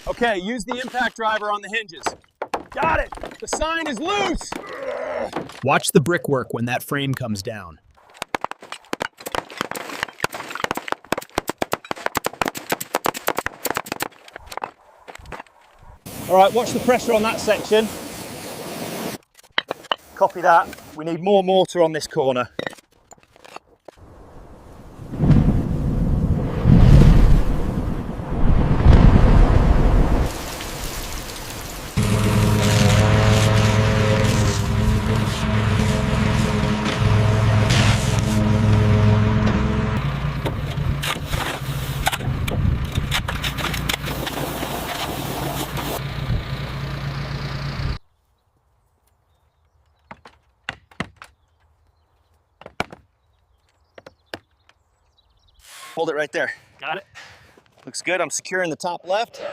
Okay, use the impact driver on the hinges. Got it! The sign is loose! Watch the brickwork when that frame comes down. All right, watch the pressure on that section. Copy that. We need more mortar on this corner. Hold it right there. Got it. Looks good. I'm securing the top left.